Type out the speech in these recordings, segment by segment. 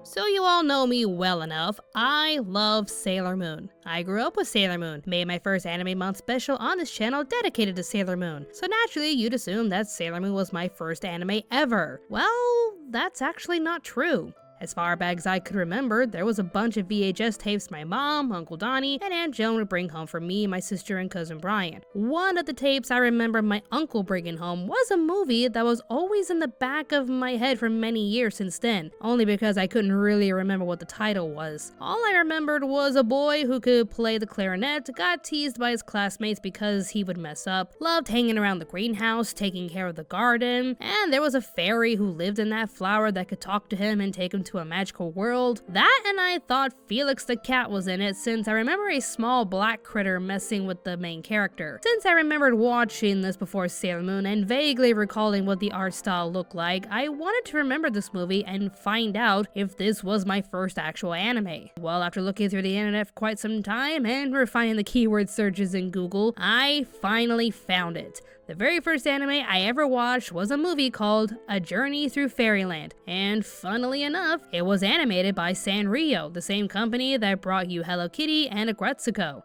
So you all know me well enough, I love Sailor Moon. I grew up with Sailor Moon, made my first anime month special on this channel dedicated to Sailor Moon. So naturally, you'd assume that Sailor Moon was my first anime ever. Well, that's actually not true. As far back as I could remember, there was a bunch of VHS tapes my mom, Uncle Donnie, and Aunt Joan would bring home for me, my sister, and cousin Brian. One of the tapes I remember my uncle bringing home was a movie that was always in the back of my head for many years since then, only because I couldn't really remember what the title was. All I remembered was a boy who could play the clarinet, got teased by his classmates because he would mess up, loved hanging around the greenhouse, taking care of the garden, and there was a fairy who lived in that flower that could talk to him and take him to a magical world. That, and I thought Felix the cat was in it since I remember a small black critter messing with the main character. Since I remembered watching this before Sailor Moon and vaguely recalling what the art style looked like, I wanted to remember this movie and find out if this was my first actual anime. Well, after looking through the internet for quite some time and refining the keyword searches in Google, I finally found it. The very first anime I ever watched was a movie called A Journey Through Fairyland, and funnily enough, it was animated by Sanrio, the same company that brought you Hello Kitty and Agretsuko.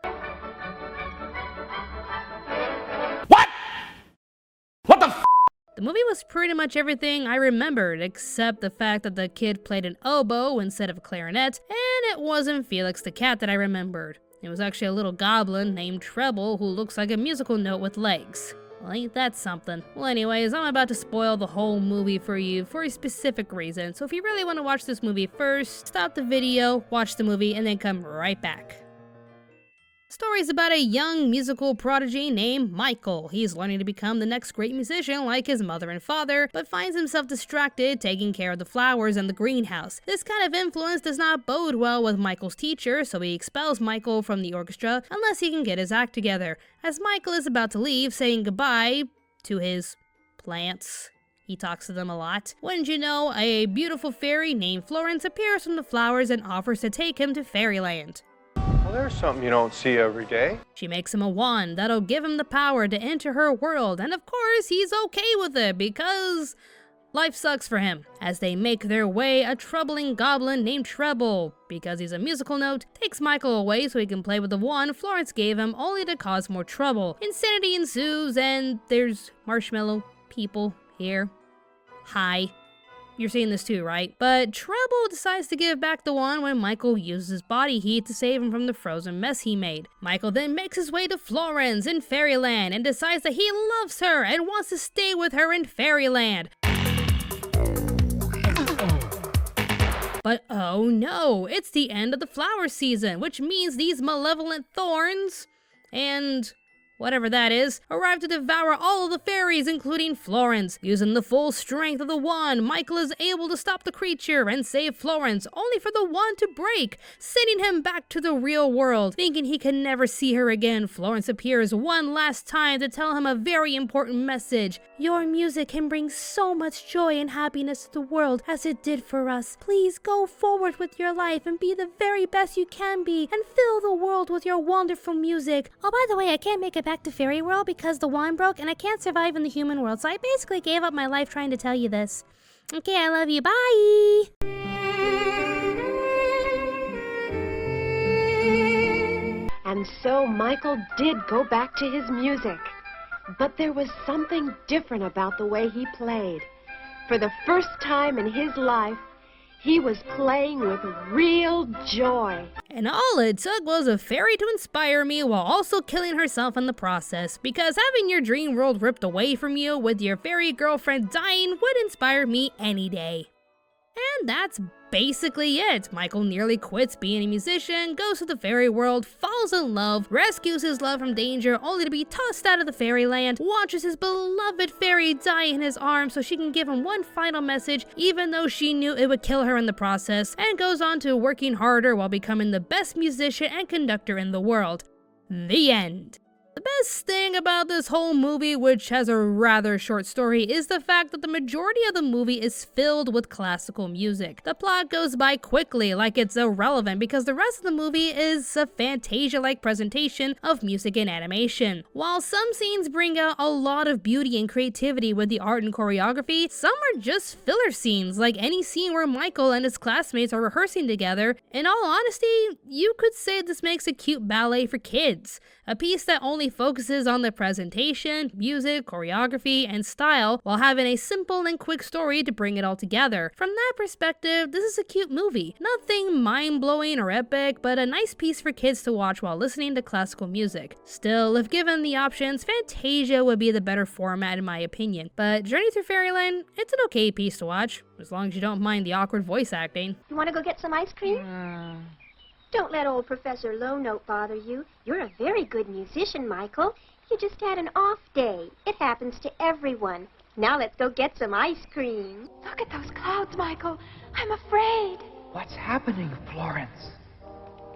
What the f***? The movie was pretty much everything I remembered, except the fact that the kid played an oboe instead of a clarinet, and it wasn't Felix the cat that I remembered. It was actually a little goblin named Treble who looks like a musical note with legs. Well, ain't that something? Well, anyways, I'm about to spoil the whole movie for you for a specific reason, so if you really want to watch this movie first, stop the video, watch the movie, and then come right back. Story's about a young musical prodigy named Michael. He's learning to become the next great musician like his mother and father, but finds himself distracted taking care of the flowers and the greenhouse. This kind of influence does not bode well with Michael's teacher, so he expels Michael from the orchestra unless he can get his act together. As Michael is about to leave, saying goodbye to his plants. He talks to them a lot. Wouldn't you know, a beautiful fairy named Florence appears from the flowers and offers to take him to Fairyland. Well, there's something you don't see every day. She makes him a wand that'll give him the power to enter her world, and of course he's okay with it because life sucks for him. As they make their way, a troubling goblin named Treble, because he's a musical note, takes Michael away so he can play with the wand Florence gave him, only to cause more trouble. Insanity ensues, and there's marshmallow people here. Hi. You're seeing this too, right? But Treble decides to give back the wand when Michael uses his body heat to save him from the frozen mess he made. Michael then makes his way to Florence in Fairyland and decides that he loves her and wants to stay with her in Fairyland. But oh no, it's the end of the flower season, which means these malevolent thorns and whatever that is, arrive to devour all of the fairies, including Florence. Using the full strength of the wand, Michael is able to stop the creature and save Florence, only for the wand to break, sending him back to the real world. Thinking he can never see her again, Florence appears one last time to tell him a very important message. Your music can bring so much joy and happiness to the world as it did for us. Please go forward with your life and be the very best you can be, and fill the world with your wonderful music. Oh, by the way, I can't make it back to Fairy World because the wand broke and I can't survive in the human world, so I basically gave up my life trying to tell you this. Okay, I love you, bye! And so Michael did go back to his music. But there was something different about the way he played. For the first time in his life, he was playing with real joy. And all it took was a fairy to inspire me while also killing herself in the process, because having your dream world ripped away from you with your fairy girlfriend dying would inspire me any day. And that's basically it. Michael nearly quits being a musician, goes to the fairy world, falls in love, rescues his love from danger only to be tossed out of the fairyland, watches his beloved fairy die in his arms so she can give him one final message even though she knew it would kill her in the process, and goes on to working harder while becoming the best musician and conductor in the world. The end. The best thing about this whole movie, which has a rather short story, is the fact that the majority of the movie is filled with classical music. The plot goes by quickly, like it's irrelevant, because the rest of the movie is a Fantasia-like presentation of music and animation. While some scenes bring out a lot of beauty and creativity with the art and choreography, some are just filler scenes, like any scene where Michael and his classmates are rehearsing together. In all honesty, you could say this makes a cute ballet for kids. A piece that only focuses on the presentation, music, choreography, and style, while having a simple and quick story to bring it all together. From that perspective, this is a cute movie. Nothing mind-blowing or epic, but a nice piece for kids to watch while listening to classical music. Still, if given the options, Fantasia would be the better format in my opinion. But Journey Through Fairyland, it's an okay piece to watch, as long as you don't mind the awkward voice acting. You want to go get some ice cream? Don't let old Professor Low Note bother you. You're a very good musician, Michael. You just had an off day. It happens to everyone. Now let's go get some ice cream. Look at those clouds, Michael. I'm afraid. What's happening, Florence?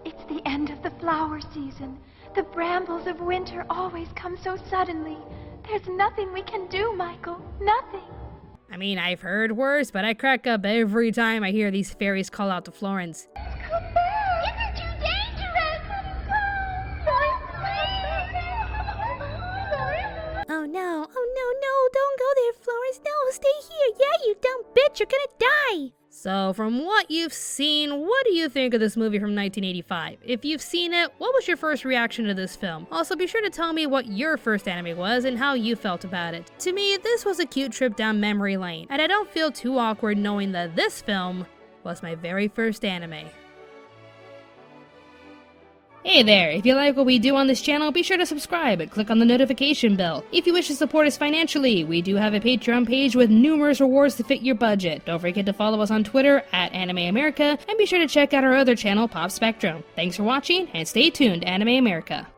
It's the end of the flower season. The brambles of winter always come so suddenly. There's nothing we can do, Michael. Nothing. I mean, I've heard worse, but I crack up every time I hear these fairies call out to Florence. Isn't too dangerous? Oh no, don't go there, Florence. No, stay here. Yeah, you dumb bitch, you're gonna die. So, from what you've seen, what do you think of this movie from 1985? If you've seen it, what was your first reaction to this film? Also, be sure to tell me what your first anime was and how you felt about it. To me, this was a cute trip down memory lane, and I don't feel too awkward knowing that this film was my very first anime. Hey there, if you like what we do on this channel, be sure to subscribe and click on the notification bell. If you wish to support us financially, we do have a Patreon page with numerous rewards to fit your budget. Don't forget to follow us on Twitter @AnimeAmerica, and be sure to check out our other channel, Pop Spectrum. Thanks for watching, and stay tuned, Anime America.